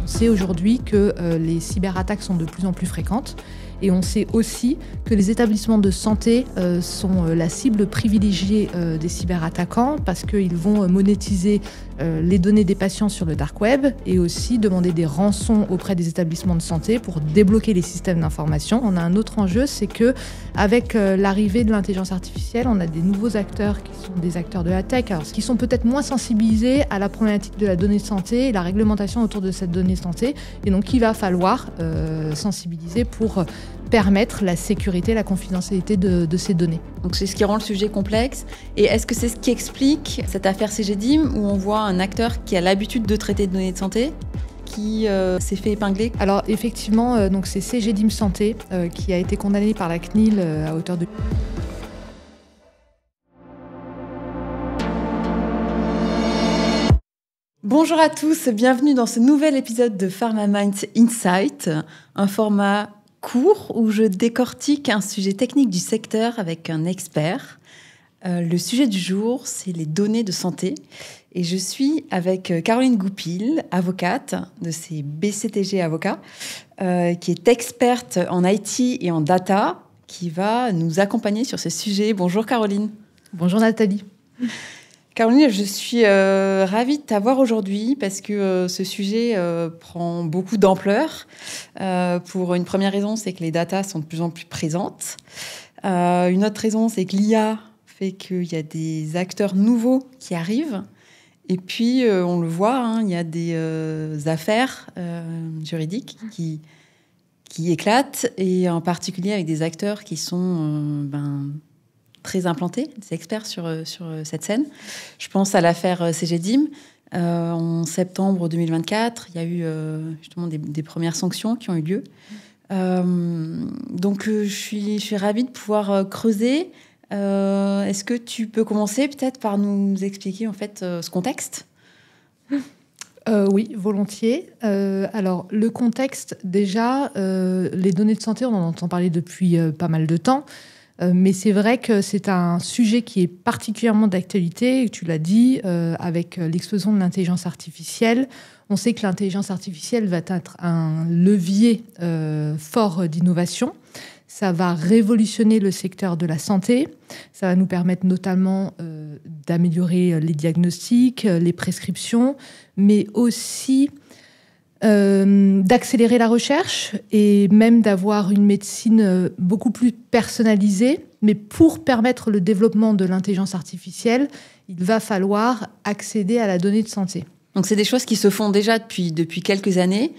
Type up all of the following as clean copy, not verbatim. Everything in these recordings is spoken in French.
On sait aujourd'hui que les cyberattaques sont de plus en plus fréquentes. Et on sait aussi que les établissements de santé sont la cible privilégiée des cyberattaquants parce qu'ils vont monétiser les données des patients sur le dark web et aussi demander des rançons auprès des établissements de santé pour débloquer les systèmes d'information. On a un autre enjeu, c'est que avec l'arrivée de l'intelligence artificielle, on a des nouveaux acteurs qui sont des acteurs de la tech, alors, qui sont peut-être moins sensibilisés à la problématique de la donnée de santé et la réglementation autour de cette donnée de santé. Et donc, il va falloir sensibiliser pour permettre la sécurité et la confidentialité de ces données. Donc c'est ce qui rend le sujet complexe. Et est-ce que c'est ce qui explique cette affaire CGDIM où on voit un acteur qui a l'habitude de traiter de données de santé qui s'est fait épingler? Alors effectivement, donc c'est CGDIM Santé qui a été condamné par la CNIL à hauteur de... Bonjour à tous, bienvenue dans ce nouvel épisode de Pharma Minds Insight, un format court où je décortique un sujet technique du secteur avec un expert. Le sujet du jour, c'est les données de santé. Et je suis avec Caroline Goupil, avocate de chez BCTG Avocats, qui est experte en IT et en data, qui va nous accompagner sur ce sujet. Bonjour Caroline. Bonjour Nathalie. Caroline, je suis ravie de t'avoir aujourd'hui parce que ce sujet prend beaucoup d'ampleur. Pour une première raison, c'est que les datas sont de plus en plus présentes. Une autre raison, c'est que l'IA fait qu'il y a des acteurs nouveaux qui arrivent. Et puis, on le voit, il y a des affaires juridiques qui éclatent, et en particulier avec des acteurs qui sont... très implantés, des experts sur cette scène. Je pense à l'affaire CGDIM. En septembre 2024, il y a eu justement des premières sanctions qui ont eu lieu. Donc, je suis ravie de pouvoir creuser. Est-ce que tu peux commencer peut-être par nous expliquer en fait ce contexte ? Oui, volontiers. Alors, le contexte, déjà, les données de santé, on en entend parler depuis pas mal de temps. Mais c'est vrai que c'est un sujet qui est particulièrement d'actualité, tu l'as dit, avec l'explosion de l'intelligence artificielle. On sait que l'intelligence artificielle va être un levier fort d'innovation. Ça va révolutionner le secteur de la santé. Ça va nous permettre notamment d'améliorer les diagnostics, les prescriptions, mais aussi... d'accélérer la recherche et même d'avoir une médecine beaucoup plus personnalisée. Mais pour permettre le développement de l'intelligence artificielle, il va falloir accéder à la donnée de santé. Donc, c'est des choses qui se font déjà depuis quelques années.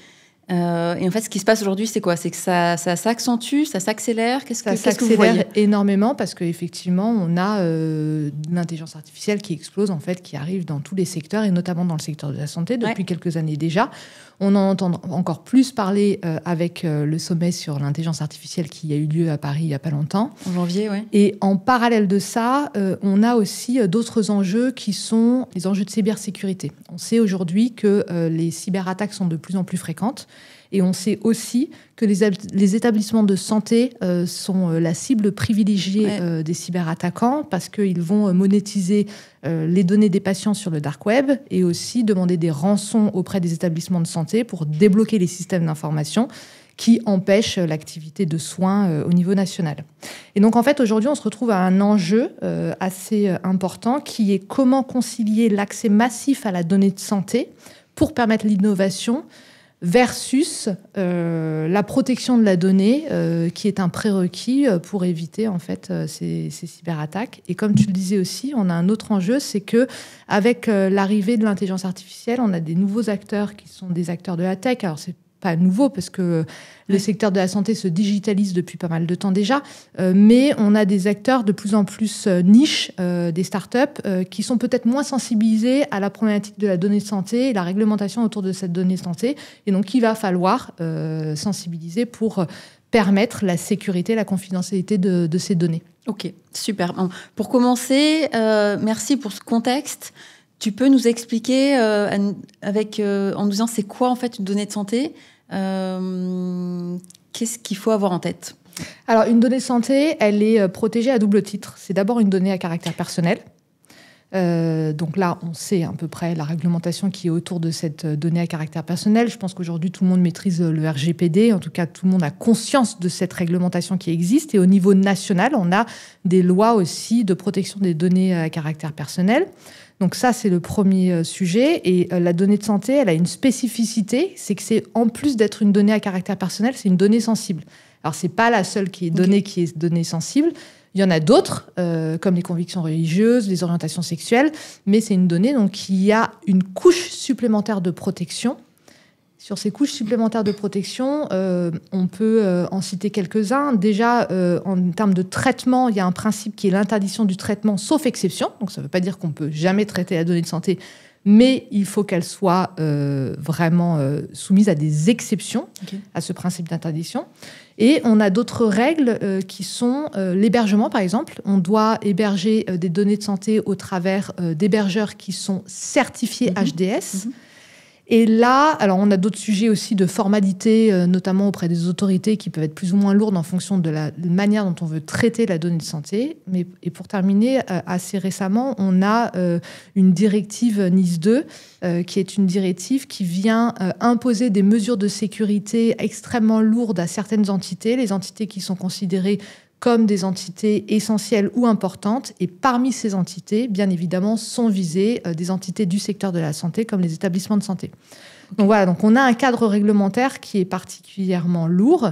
Et en fait, ce qui se passe aujourd'hui, c'est quoi ? C'est que ça s'accentue, ça s'accélère. Qu'est-ce que vous voyez ? Énormément parce qu'effectivement, on a l'intelligence artificielle qui explose, en fait, qui arrive dans tous les secteurs et notamment dans le secteur de la santé depuis quelques années déjà. On en entend encore plus parler avec le sommet sur l'intelligence artificielle qui a eu lieu à Paris il n'y a pas longtemps. En janvier, oui. Et en parallèle de ça, on a aussi d'autres enjeux qui sont les enjeux de cybersécurité. On sait aujourd'hui que les cyberattaques sont de plus en plus fréquentes. Et on sait aussi que les établissements de santé sont la cible privilégiée des cyberattaquants parce qu'ils vont monétiser les données des patients sur le dark web et aussi demander des rançons auprès des établissements de santé pour débloquer les systèmes d'information qui empêchent l'activité de soins au niveau national. Et donc, en fait, aujourd'hui, on se retrouve à un enjeu assez important qui est comment concilier l'accès massif à la donnée de santé pour permettre l'innovation versus la protection de la donnée qui est un prérequis pour éviter en fait ces cyberattaques. Et comme tu le disais aussi, on a un autre enjeu, c'est que avec l'arrivée de l'intelligence artificielle, on a des nouveaux acteurs qui sont des acteurs de la tech. Alors c'est pas nouveau parce que le secteur de la santé se digitalise depuis pas mal de temps déjà, mais on a des acteurs de plus en plus niches, des startups qui sont peut-être moins sensibilisés à la problématique de la donnée de santé et la réglementation autour de cette donnée de santé. Et donc, il va falloir sensibiliser pour permettre la sécurité et la confidentialité de ces données. Ok, super. Pour commencer, merci pour ce contexte. Tu peux nous expliquer en nous disant c'est quoi en fait une donnée de santé ? Qu'est-ce qu'il faut avoir en tête ? Alors, une donnée de santé, elle est protégée à double titre. C'est d'abord une donnée à caractère personnel. Donc là, on sait à peu près la réglementation qui est autour de cette donnée à caractère personnel. Je pense qu'aujourd'hui, tout le monde maîtrise le RGPD. En tout cas, tout le monde a conscience de cette réglementation qui existe. Et au niveau national, on a des lois aussi de protection des données à caractère personnel. Donc ça, c'est le premier sujet. Et la donnée de santé, elle a une spécificité, c'est que c'est, en plus d'être une donnée à caractère personnel, c'est une donnée sensible. Alors, c'est pas la seule qui est donnée, qui est donnée sensible. Il y en a d'autres, comme les convictions religieuses, les orientations sexuelles, mais c'est une donnée donc, qui a une couche supplémentaire de protection. Sur ces couches supplémentaires de protection, on peut en citer quelques-uns. Déjà, en termes de traitement, il y a un principe qui est l'interdiction du traitement sauf exception. Donc, ça ne veut pas dire qu'on ne peut jamais traiter la donnée de santé, mais il faut qu'elle soit vraiment soumise à des exceptions à ce principe d'interdiction. Et on a d'autres règles qui sont l'hébergement, par exemple. On doit héberger des données de santé au travers d'hébergeurs qui sont certifiés HDS. Et là, alors on a d'autres sujets aussi de formalité, notamment auprès des autorités qui peuvent être plus ou moins lourdes en fonction de la manière dont on veut traiter la donnée de santé. Et pour terminer, assez récemment, on a une directive NIS 2 qui est une directive qui vient imposer des mesures de sécurité extrêmement lourdes à certaines entités, les entités qui sont considérées comme des entités essentielles ou importantes. Et parmi ces entités, bien évidemment, sont visées des entités du secteur de la santé, comme les établissements de santé. Donc voilà, donc on a un cadre réglementaire qui est particulièrement lourd.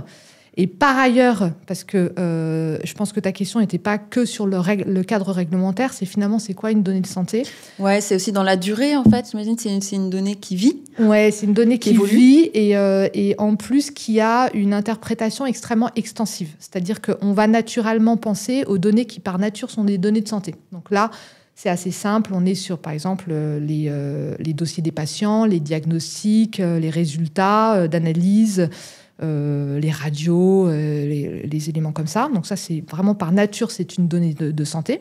Et par ailleurs, parce que je pense que ta question n'était pas que sur le cadre réglementaire, c'est finalement, c'est quoi une donnée de santé ? Ouais, c'est aussi dans la durée, en fait. J'imagine que c'est une donnée qui vit. Ouais, c'est une donnée qui vit et en plus qui a une interprétation extrêmement extensive. C'est-à-dire qu'on va naturellement penser aux données qui, par nature, sont des données de santé. Donc là, c'est assez simple. On est sur, par exemple, les dossiers des patients, les diagnostics, les résultats d'analyse, les radios, les éléments comme ça. Donc ça, c'est vraiment par nature, c'est une donnée de santé.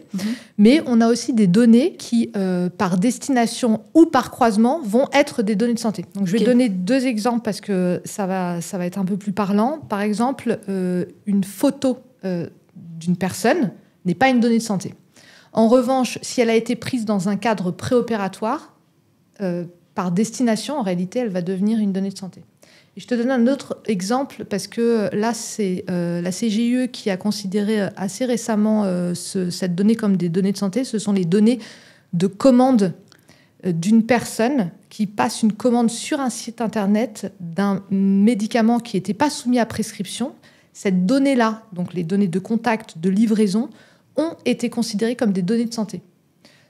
Mais on a aussi des données qui, par destination ou par croisement, vont être des données de santé. Donc je vais donner 2 exemples parce que ça va être un peu plus parlant. Par exemple, une photo d'une personne n'est pas une donnée de santé. En revanche, si elle a été prise dans un cadre préopératoire, par destination, en réalité, elle va devenir une donnée de santé. Et je te donne un autre exemple parce que là, c'est la CGIE qui a considéré assez récemment cette donnée comme des données de santé. Ce sont les données de commande d'une personne qui passe une commande sur un site internet d'un médicament qui n'était pas soumis à prescription. Cette donnée-là, donc les données de contact, de livraison, ont été considérées comme des données de santé.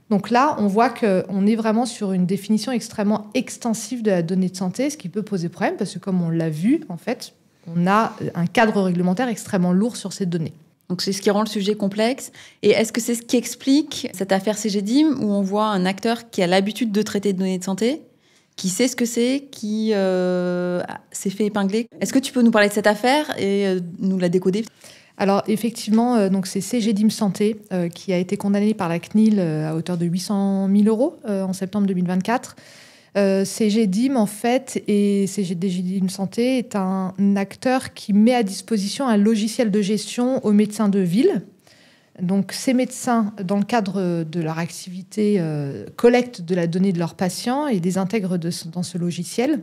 Donc là, on voit qu'on est vraiment sur une définition extrêmement extensive de la donnée de santé, ce qui peut poser problème parce que, comme on l'a vu, en fait, on a un cadre réglementaire extrêmement lourd sur ces données. Donc c'est ce qui rend le sujet complexe. Et est-ce que c'est ce qui explique cette affaire CGDIM où on voit un acteur qui a l'habitude de traiter de données de santé, qui sait ce que c'est, qui s'est fait épingler ? Est-ce que tu peux nous parler de cette affaire et nous la décoder ? Alors effectivement, donc c'est CGDIM Santé qui a été condamné par la CNIL à hauteur de 800 000 euros en septembre 2024. CGDIM, en fait, et CGDIM Santé est un acteur qui met à disposition un logiciel de gestion aux médecins de ville. Donc ces médecins, dans le cadre de leur activité, collectent de la donnée de leurs patients et les intègrent dans ce logiciel.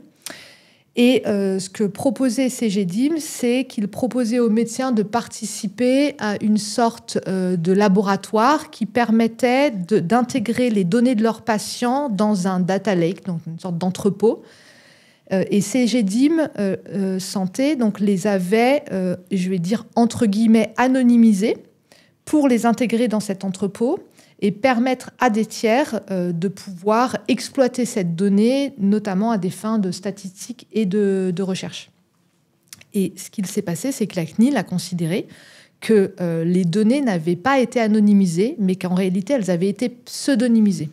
Et ce que proposait CGDIM, c'est qu'il proposait aux médecins de participer à une sorte de laboratoire qui permettait d'intégrer les données de leurs patients dans un data lake, donc une sorte d'entrepôt. Et CGDIM Santé donc, les avait, je vais dire, entre guillemets, anonymisés pour les intégrer dans cet entrepôt et permettre à des tiers de pouvoir exploiter cette donnée, notamment à des fins de statistiques et de recherche. Et ce qu'il s'est passé, c'est que la CNIL a considéré que les données n'avaient pas été anonymisées, mais qu'en réalité, elles avaient été pseudonymisées.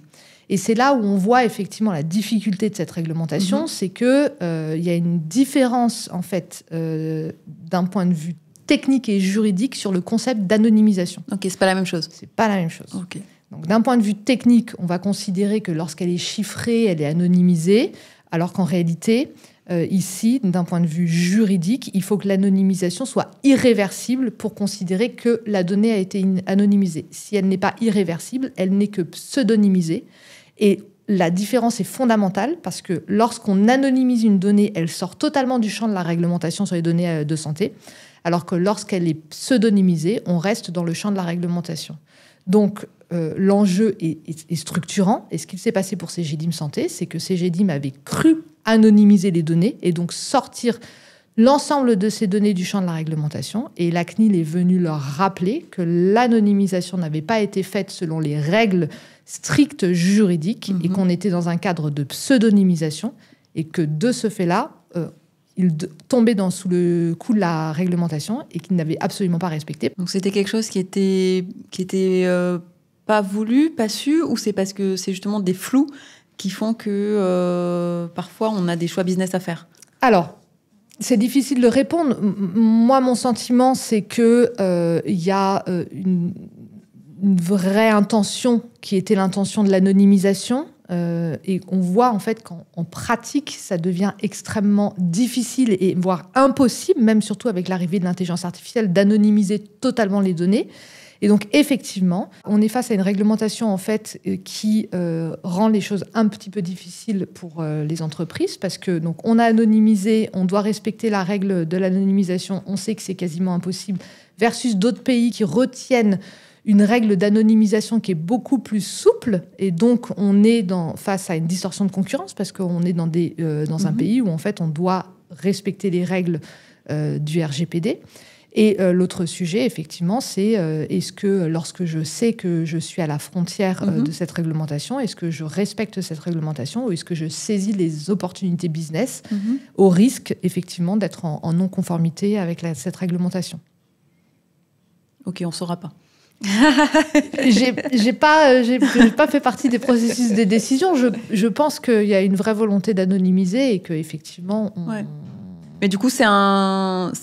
Et c'est là où on voit effectivement la difficulté de cette réglementation, c'est qu'il y a une différence, en fait, d'un point de vue technique et juridique sur le concept d'anonymisation. Ok, c'est pas la même chose. C'est pas la même chose. Ok. Donc, d'un point de vue technique, on va considérer que lorsqu'elle est chiffrée, elle est anonymisée, alors qu'en réalité, Ici, d'un point de vue juridique, il faut que l'anonymisation soit irréversible pour considérer que la donnée a été anonymisée. Si elle n'est pas irréversible, elle n'est que pseudonymisée. Et la différence est fondamentale parce que lorsqu'on anonymise une donnée, elle sort totalement du champ de la réglementation sur les données de santé, alors que lorsqu'elle est pseudonymisée, on reste dans le champ de la réglementation. Donc, l'enjeu est structurant. Et ce qu'il s'est passé pour Cegedim Santé, c'est que Cegedim avait cru anonymiser les données et donc sortir l'ensemble de ces données du champ de la réglementation. Et la CNIL est venue leur rappeler que l'anonymisation n'avait pas été faite selon les règles strictes juridiques et qu'on était dans un cadre de pseudonymisation et que de ce fait-là, il tombait sous le coup de la réglementation et qu'il n'avait absolument pas respecté. Donc c'était quelque chose qui était pas voulu, pas su, ou c'est parce que c'est justement des flous qui font que parfois on a des choix business à faire? Alors, c'est difficile de répondre. Moi, mon sentiment, c'est qu'il y a une vraie intention qui était l'intention de l'anonymisation. Et on voit en fait qu'en pratique, ça devient extrêmement difficile et voire impossible, même surtout avec l'arrivée de l'intelligence artificielle, d'anonymiser totalement les données. Et donc, effectivement, on est face à une réglementation en fait qui rend les choses un petit peu difficiles pour les entreprises parce que donc on a anonymisé, on doit respecter la règle de l'anonymisation, on sait que c'est quasiment impossible, versus d'autres pays qui retiennent une règle d'anonymisation qui est beaucoup plus souple et donc on est face à une distorsion de concurrence parce qu'on est dans un pays où en fait on doit respecter les règles du RGPD. Et l'autre sujet, effectivement, c'est est-ce que lorsque je sais que je suis à la frontière de cette réglementation, est-ce que je respecte cette réglementation ou est-ce que je saisis les opportunités business au risque, effectivement, d'être en non-conformité avec cette réglementation? Ok, on ne saura pas. J'ai pas fait partie des processus de décision. Je pense qu'il y a une vraie volonté d'anonymiser et qu'effectivement... Mais du coup, c'est un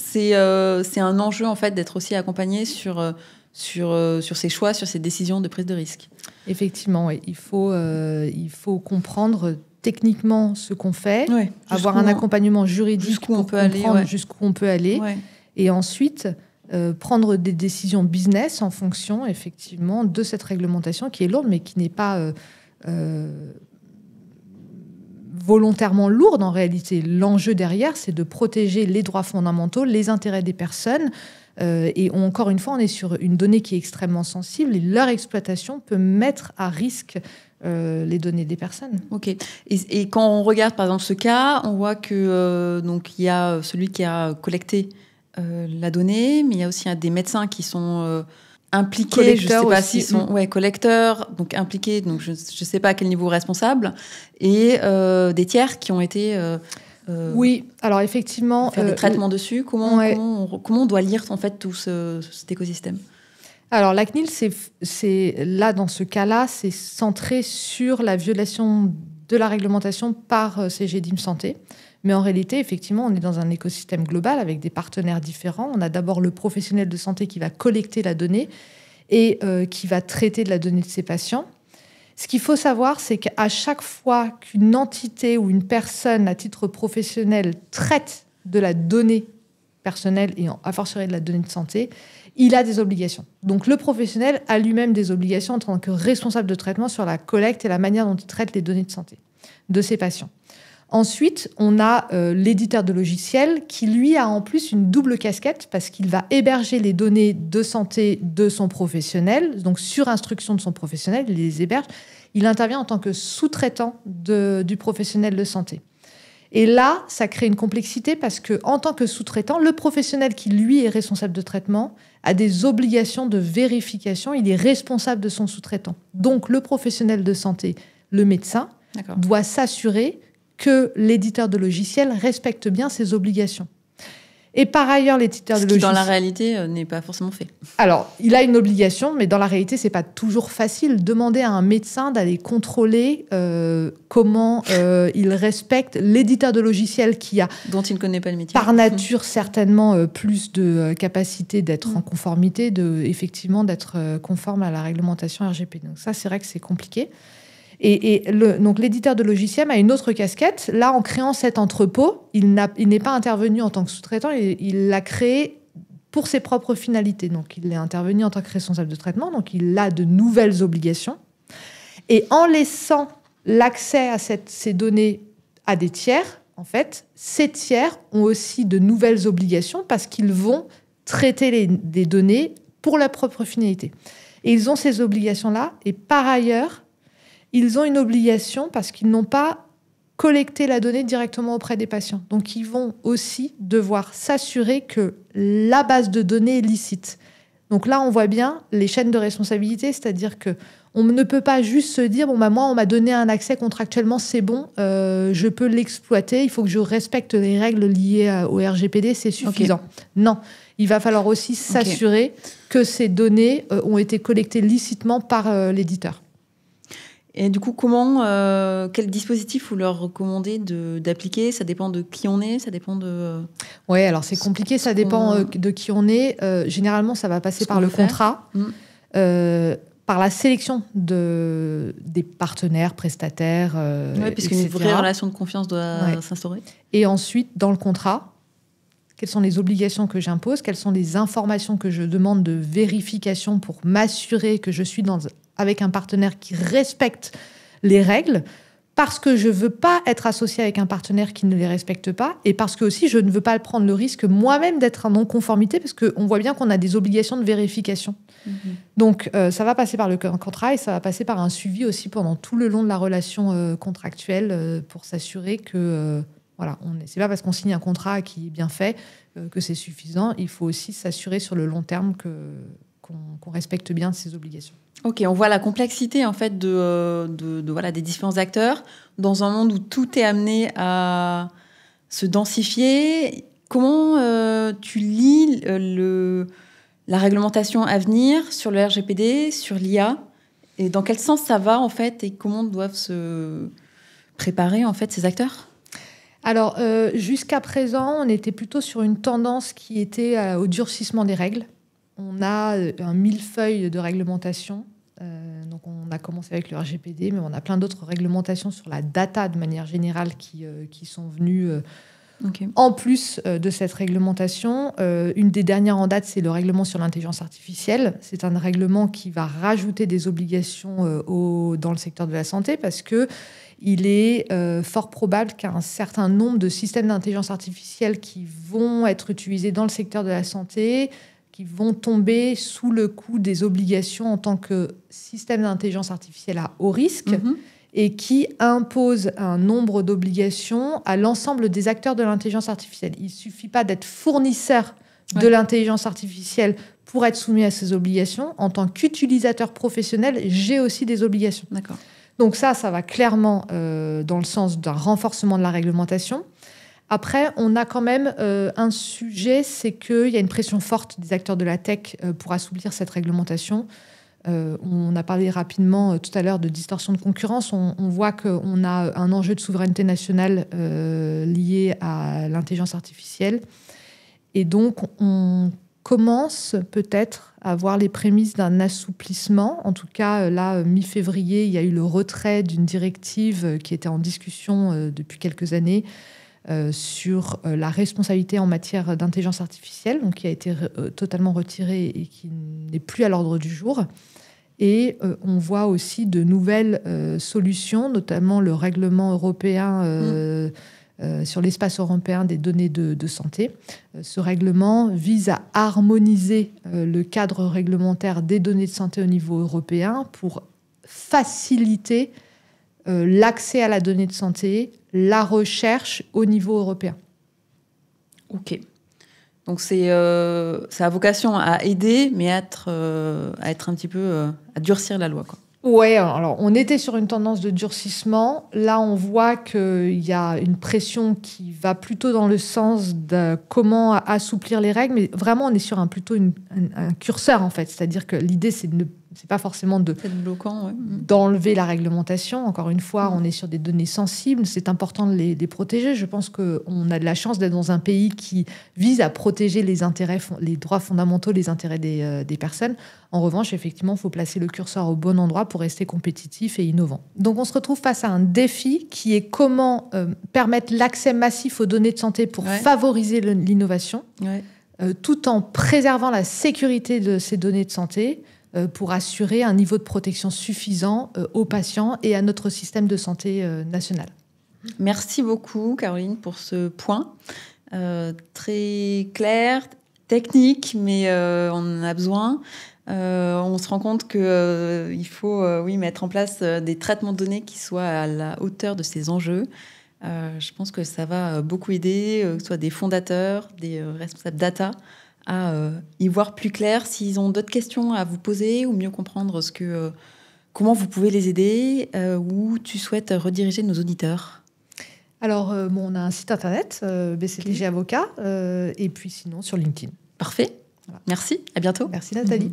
enjeu en fait d'être aussi accompagné sur ces choix, sur ces décisions de prise de risque. Effectivement, oui. Il faut comprendre techniquement ce qu'on fait, avoir un accompagnement juridique jusqu'où on peut aller, et ensuite prendre des décisions business en fonction effectivement de cette réglementation qui est lourde, mais qui n'est pas volontairement lourde en réalité. L'enjeu derrière, c'est de protéger les droits fondamentaux, les intérêts des personnes. Et encore une fois, on est sur une donnée qui est extrêmement sensible et leur exploitation peut mettre à risque les données des personnes. Ok. Et quand on regarde par exemple ce cas, on voit que donc il y a celui qui a collecté la donnée, mais il y a aussi des médecins qui sont impliqués, je ne sais pas s'ils sont collecteurs, donc impliqués, donc je ne sais pas à quel niveau responsable, et des tiers qui ont été oui, alors effectivement faire des traitements dessus. Comment on doit lire en fait tout cet écosystème? Alors la CNIL, c'est là dans ce cas-là, c'est centré sur la violation de la réglementation par Cegedim Santé. Mais en réalité, effectivement, on est dans un écosystème global avec des partenaires différents. On a d'abord le professionnel de santé qui va collecter la donnée et qui va traiter de la donnée de ses patients. Ce qu'il faut savoir, c'est qu'à chaque fois qu'une entité ou une personne à titre professionnel traite de la donnée personnelle et a fortiori de la donnée de santé, il a des obligations. Donc le professionnel a lui-même des obligations en tant que responsable de traitement sur la collecte et la manière dont il traite les données de santé de ses patients. Ensuite, on a l'éditeur de logiciel qui, lui, a en plus une double casquette parce qu'il va héberger les données de santé de son professionnel. Donc, sur instruction de son professionnel, il les héberge. Il intervient en tant que sous-traitant du professionnel de santé. Et là, ça crée une complexité parce qu'en tant que sous-traitant, le professionnel qui, lui, est responsable de traitement a des obligations de vérification. Il est responsable de son sous-traitant. Donc, le professionnel de santé, le médecin, doit s'assurer que l'éditeur de logiciel respecte bien ses obligations. Et par ailleurs, l'éditeur de logiciel... Ce qui, dans la réalité, n'est pas forcément fait. Alors, il a une obligation, mais dans la réalité, c'est pas toujours facile. Demander à un médecin d'aller contrôler comment il respecte l'éditeur de logiciel qui a... Dont il ne connaît pas le métier. Par nature, certainement, plus de capacité d'être en conformité, effectivement, d'être conforme à la réglementation RGPD. Donc ça, c'est vrai que c'est compliqué. Donc l'éditeur de logiciel a une autre casquette. Là, en créant cet entrepôt, il n'est pas intervenu en tant que sous-traitant, il l'a créé pour ses propres finalités. Donc il est intervenu en tant que responsable de traitement, donc il a de nouvelles obligations. Et en laissant l'accès à ces données à des tiers, en fait, ces tiers ont aussi de nouvelles obligations parce qu'ils vont traiter des données pour leur propre finalité. Et ils ont ces obligations-là. Et par ailleurs, ils ont une obligation parce qu'ils n'ont pas collecté la donnée directement auprès des patients. Donc, ils vont aussi devoir s'assurer que la base de données est licite. Donc là, on voit bien les chaînes de responsabilité, c'est-à-dire qu'on ne peut pas juste se dire « moi, on m'a donné un accès contractuellement, c'est bon, je peux l'exploiter, il faut que je respecte les règles liées au RGPD, c'est suffisant. Okay. » Non, il va falloir aussi s'assurer que ces données ont été collectées licitement par l'éditeur. Et du coup, quel dispositif vous leur recommandez d'appliquer? Ça dépend de qui on est, ça dépend de... Oui, alors c'est compliqué, ça dépend de qui on est. Généralement, ça va passer par le contrat, par la sélection des partenaires, prestataires, oui, puisqu'une vraie relation de confiance doit s'instaurer. Et ensuite, dans le contrat, quelles sont les obligations que j'impose? Quelles sont les informations que je demande de vérification pour m'assurer que je suis avec un partenaire qui respecte les règles, parce que je ne veux pas être associé avec un partenaire qui ne les respecte pas, et parce que aussi je ne veux pas prendre le risque moi-même d'être en non-conformité, parce qu'on voit bien qu'on a des obligations de vérification. Mmh. Donc ça va passer par le contrat, et ça va passer par un suivi aussi pendant tout le long de la relation contractuelle, pour s'assurer que... Voilà, c'est pas parce qu'on signe un contrat qui est bien fait que c'est suffisant. Il faut aussi s'assurer sur le long terme qu'on respecte bien ces obligations. Ok, on voit la complexité en fait des différents acteurs dans un monde où tout est amené à se densifier. Comment tu lis la réglementation à venir sur le RGPD, sur l'IA, et dans quel sens ça va en fait, et comment doivent se préparer en fait ces acteurs? Alors, jusqu'à présent, on était plutôt sur une tendance qui était au durcissement des règles. On a un millefeuille de réglementation. Donc, on a commencé avec le RGPD, mais on a plein d'autres réglementations sur la data de manière générale qui sont venues en plus de cette réglementation. Une des dernières en date, c'est le règlement sur l'intelligence artificielle. C'est un règlement qui va rajouter des obligations dans le secteur de la santé parce que il est fort probable qu'un certain nombre de systèmes d'intelligence artificielle qui vont être utilisés dans le secteur de la santé, qui vont tomber sous le coup des obligations en tant que système d'intelligence artificielle à haut risque, et qui imposent un nombre d'obligations à l'ensemble des acteurs de l'intelligence artificielle. Il ne suffit pas d'être fournisseur de l'intelligence artificielle pour être soumis à ces obligations. En tant qu'utilisateur professionnel, j'ai aussi des obligations. D'accord. Donc ça va clairement dans le sens d'un renforcement de la réglementation. Après, on a quand même un sujet, c'est qu'il y a une pression forte des acteurs de la tech pour assouplir cette réglementation. On a parlé rapidement tout à l'heure de distorsion de concurrence. On voit qu'on a un enjeu de souveraineté nationale lié à l'intelligence artificielle. Et donc, on commence peut-être à voir les prémices d'un assouplissement. En tout cas, là, mi-février, il y a eu le retrait d'une directive qui était en discussion depuis quelques années sur la responsabilité en matière d'intelligence artificielle, donc qui a été totalement retirée et qui n'est plus à l'ordre du jour. Et on voit aussi de nouvelles solutions, notamment le règlement européen sur l'espace européen des données de santé. Ce règlement vise à harmoniser le cadre réglementaire des données de santé au niveau européen pour faciliter l'accès à la donnée de santé, la recherche au niveau européen. Ok. Donc ça a vocation à aider, mais à être un petit peu à durcir la loi, quoi. Ouais, alors on était sur une tendance de durcissement. Là, on voit qu'il y a une pression qui va plutôt dans le sens de comment assouplir les règles, mais vraiment, on est sur plutôt un curseur, en fait. C'est-à-dire que l'idée, c'est c'est pas forcément bloquant, d'enlever la réglementation. Encore une fois, on est sur des données sensibles, c'est important de les protéger. Je pense qu'on a de la chance d'être dans un pays qui vise à protéger les droits fondamentaux, les intérêts des personnes. En revanche, effectivement, il faut placer le curseur au bon endroit pour rester compétitif et innovant. Donc, on se retrouve face à un défi qui est comment permettre l'accès massif aux données de santé pour favoriser l'innovation, tout en préservant la sécurité de ces données de santé pour assurer un niveau de protection suffisant aux patients et à notre système de santé national. Merci beaucoup, Caroline, pour ce point très clair, technique, mais on en a besoin. On se rend compte qu'il faut mettre en place des traitements de données qui soient à la hauteur de ces enjeux. Je pense que ça va beaucoup aider, que ce soit des fondateurs, des responsables data, à y voir plus clair s'ils ont d'autres questions à vous poser ou mieux comprendre comment vous pouvez les aider, où tu souhaites rediriger nos auditeurs. Alors, on a un site internet, BCTG Avocat, et puis sinon sur LinkedIn. Parfait. Voilà. Merci, à bientôt. Merci Nathalie.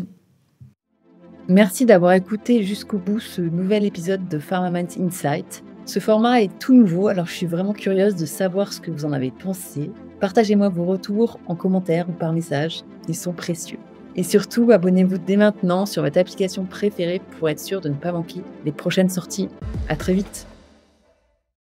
Merci d'avoir écouté jusqu'au bout ce nouvel épisode de PharmaMinds Insight. Ce format est tout nouveau, alors je suis vraiment curieuse de savoir ce que vous en avez pensé. Partagez-moi vos retours en commentaire ou par message, ils sont précieux. Et surtout, abonnez-vous dès maintenant sur votre application préférée pour être sûr de ne pas manquer les prochaines sorties. À très vite.